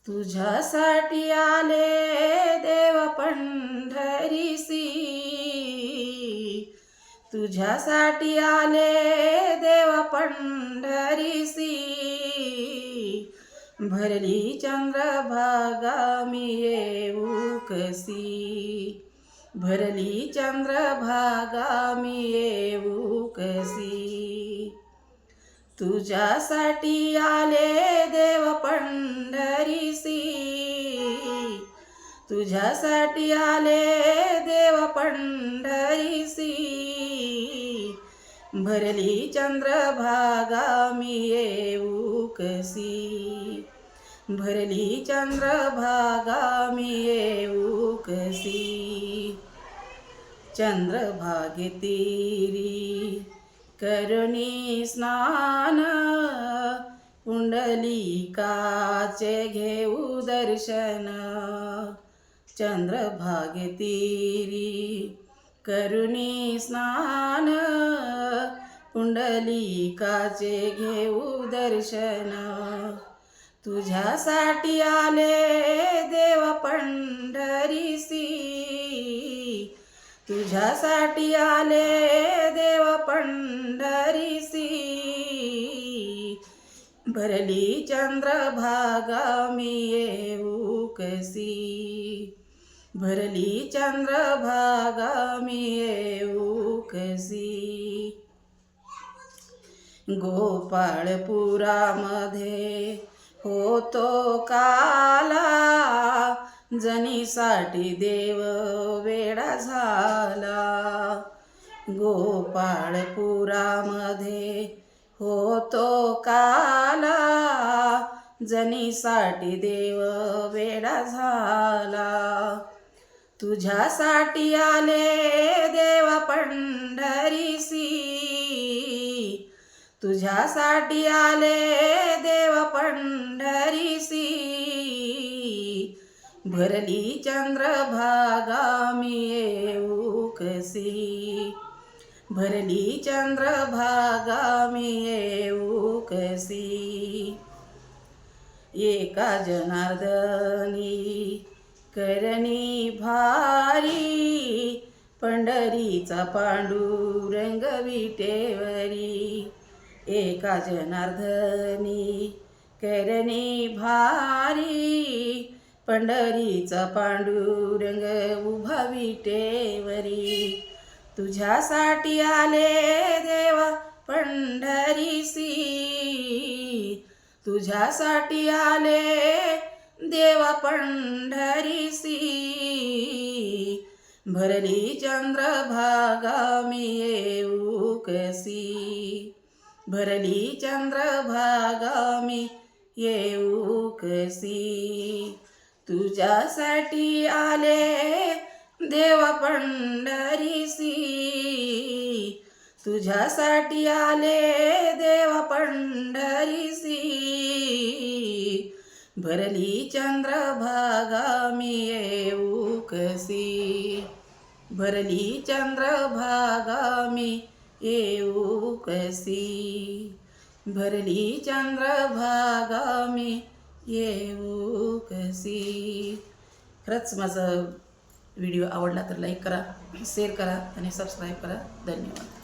तुझ्यासाठी आले देव पंढरीसी, तुझ्यासाठी आले देव पंढरीसी। भरली चंद्रभागा मी येऊ कसी, भरली चंद्रभागा मी येऊ कसी। तुझ्यासाठी आले देव पंढरीसी, तुझ्यासाठी आले देव पंढरीसी। भरली चंद्रभागा मी येऊ कसी, भरली चंद्रभागा मी येऊ कसी। चंद्रभागे तीरी करुणी स्नान, पुंडलिकाचे घेऊ दर्शन। चंद्रभागे तीरी करुणी स्नान, पुंडलिकाचे घेऊ दर्शन। तुझ्यासाठी आले देव पंढरीसी, तुझ्यासाठी आले देव पंढरीसी। भरली चंद्रभागा मी येऊ कसी, भरली चंद्रभागा मी येऊ कसी। गोपाळपुरामध्ये होतो काला, जनीसाठी देव वेडा झाला। गोपाळपुरामध्ये होतो काला, जनीसाठी देव वेडा झाला। तुझ्यासाठी आले देव पंढरीसी, तुझ्यासाठी आले देव पंढरीसी। भरली चंद्रभागा मी येऊ कसी, भरली चंद्रभागा मी येऊ कसी। एका जनार्दनी करणी भारी, पंढरीचा पांडुरंग विटेवरी। एका जनार्दनी करणी भारी, पंढरीचा पांडुरंग उभा विटेवरी। तुझ्यासाठी आले देव पंढरीसी, तुझ्यासाठी आले देव पंढरीसी। भरली चंद्रभागा मी येऊ कसी, भरली चंद्रभागा मी येऊ कसी। तुझ्यासाठी आले देव पंढरीसी, तुझ्यासाठी आले देव पंढरीसी। भरली चंद्रभागा मी येऊ कसी, भरली चंद्रभागा मी येऊ कसी। भरली चंद्रभागा मी येऊ कसी। खरंच माझा व्हिडिओ आवडला तर लाईक करा, शेअर करा आणि सबस्क्राईब करा. धन्यवाद.